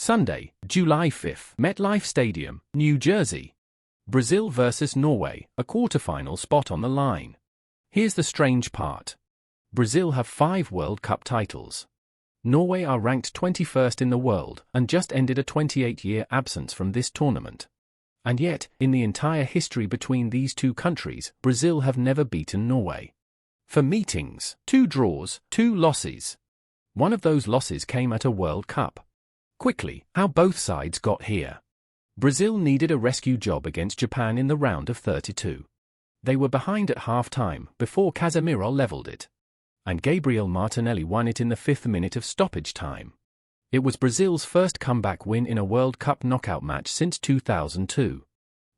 Sunday, July 5th, MetLife Stadium, New Jersey. Brazil vs Norway, a quarter-final spot on the line. Here's the strange part. Brazil have 5 World Cup titles. Norway are ranked 21st in the world and just ended a 28-year absence from this tournament. And yet, in the entire history between these two countries, Brazil have never beaten Norway. For meetings, 2 draws, 2 losses. One of those losses came at a World Cup. Quickly, how both sides got here. Brazil needed a rescue job against Japan in the round of 32. They were behind at half-time before Casemiro leveled it. And Gabriel Martinelli won it in the 5th minute of stoppage time. It was Brazil's first comeback win in a World Cup knockout match since 2002.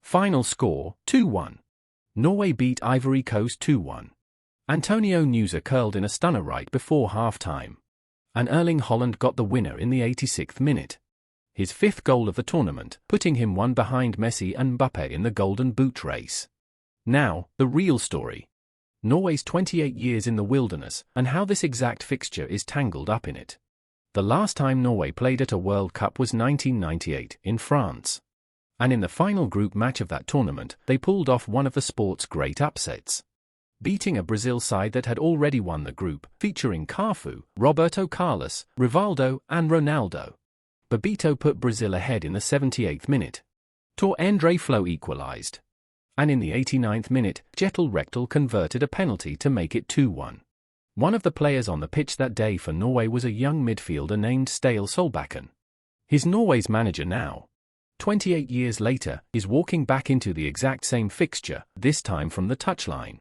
Final score, 2-1. Norway beat Ivory Coast 2-1. Antonio Nusa curled in a stunner right before half-time. And Erling Haaland got the winner in the 86th minute. His 5th goal of the tournament, putting him one behind Messi and Mbappe in the Golden Boot race. Now, the real story. Norway's 28 years in the wilderness, and how this exact fixture is tangled up in it. The last time Norway played at a World Cup was 1998 in France. And in the final group match of that tournament, they pulled off one of the sport's great upsets. Beating a Brazil side that had already won the group, featuring Cafu, Roberto Carlos, Rivaldo, and Ronaldo. Babito put Brazil ahead in the 78th minute. Andre Flo equalized. And in the 89th minute, Kjetil Rekdal converted a penalty to make it 2-1. One of the players on the pitch that day for Norway was a young midfielder named Ståle Solbakken. He's Norway's manager now. 28 years later, is walking back into the exact same fixture, this time from the touchline.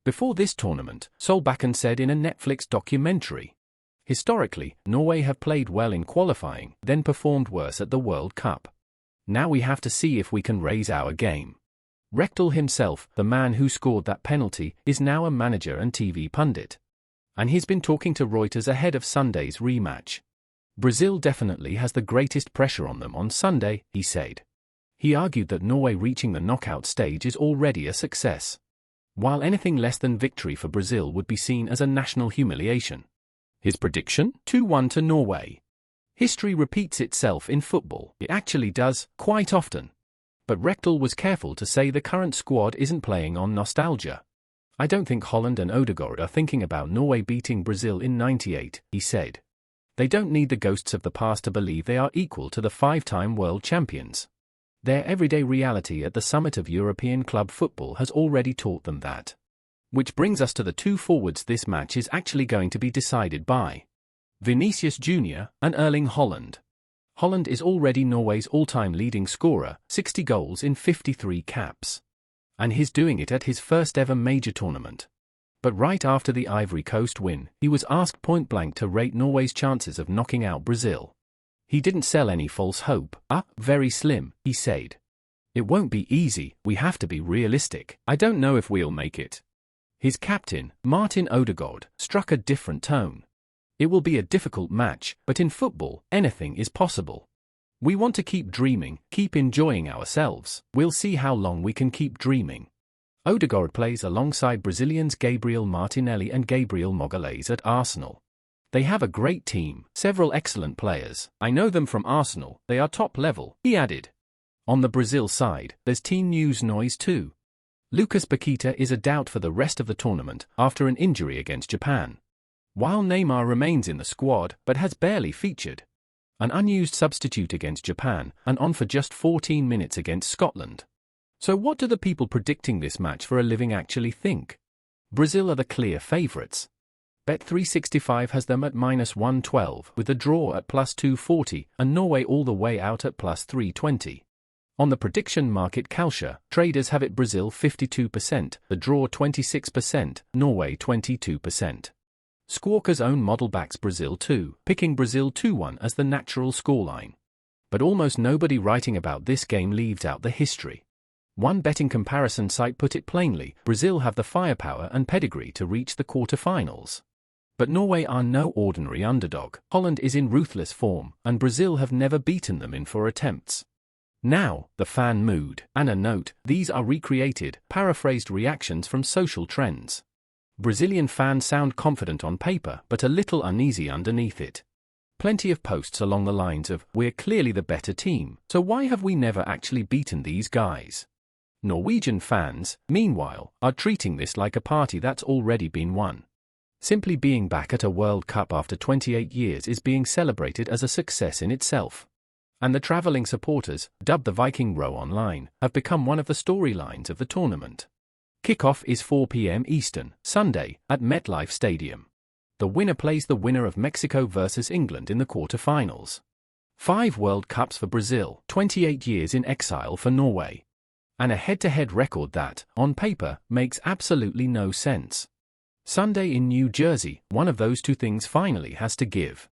Before this tournament, Solbakken said in a Netflix documentary, "Historically, Norway have played well in qualifying, then performed worse at the World Cup. Now we have to see if we can raise our game." Rekdal himself, the man who scored that penalty, is now a manager and TV pundit. And he's been talking to Reuters ahead of Sunday's rematch. Brazil definitely has the greatest pressure on them on Sunday, he said. He argued that Norway reaching the knockout stage is already a success. While anything less than victory for Brazil would be seen as a national humiliation. His prediction? 2-1 to Norway. History repeats itself in football. It actually does, quite often. But Rekdal was careful to say the current squad isn't playing on nostalgia. "I don't think Haaland and Odegaard are thinking about Norway beating Brazil in '98, he said. They don't need the ghosts of the past to believe they are equal to the 5-time world champions. Their everyday reality at the summit of European club football has already taught them that." Which brings us to the 2 forwards this match is actually going to be decided by. Vinicius Jr. and Erling Haaland. Haaland is already Norway's all-time leading scorer, 60 goals in 53 caps. And he's doing it at his first ever major tournament. But right after the Ivory Coast win, he was asked point-blank to rate Norway's chances of knocking out Brazil. He didn't sell any false hope. Very slim, he said. "It won't be easy, we have to be realistic. I don't know if we'll make it." His captain, Martin Odegaard, struck a different tone. "It will be a difficult match, but in football, anything is possible. We want to keep dreaming, keep enjoying ourselves. We'll see how long we can keep dreaming." Odegaard plays alongside Brazilians Gabriel Martinelli and Gabriel Magalhães at Arsenal. "They have a great team, several excellent players. I know them from Arsenal, they are top level," he added. On the Brazil side, there's team news noise too. Lucas Paqueta is a doubt for the rest of the tournament after an injury against Japan. While Neymar remains in the squad but has barely featured. An unused substitute against Japan and on for just 14 minutes against Scotland. So what do the people predicting this match for a living actually think? Brazil are the clear favourites. Bet365 has them at -112 with the draw at +240 and Norway all the way out at +320. On the prediction market Kalsha, traders have it Brazil 52%, the draw 26%, Norway 22%. Squawka's own model backs Brazil too, picking Brazil 2-1 as the natural scoreline. But almost nobody writing about this game leaves out the history. One betting comparison site put it plainly, Brazil have the firepower and pedigree to reach the quarter-finals. But Norway are no ordinary underdog. Haaland is in ruthless form, and Brazil have never beaten them in 4 attempts. Now, the fan mood. And a note, these are recreated, paraphrased reactions from social trends. Brazilian fans sound confident on paper but a little uneasy underneath it. Plenty of posts along the lines of, "We're clearly the better team, so why have we never actually beaten these guys?" Norwegian fans, meanwhile, are treating this like a party that's already been won. Simply being back at a World Cup after 28 years is being celebrated as a success in itself. And the travelling supporters, dubbed the Viking Row online, have become one of the storylines of the tournament. Kickoff is 4 p.m. Eastern, Sunday, at MetLife Stadium. The winner plays the winner of Mexico versus England in the quarter-finals. 5 World Cups for Brazil, 28 years in exile for Norway. And a head-to-head record that, on paper, makes absolutely no sense. Sunday in New Jersey, one of those two things finally has to give.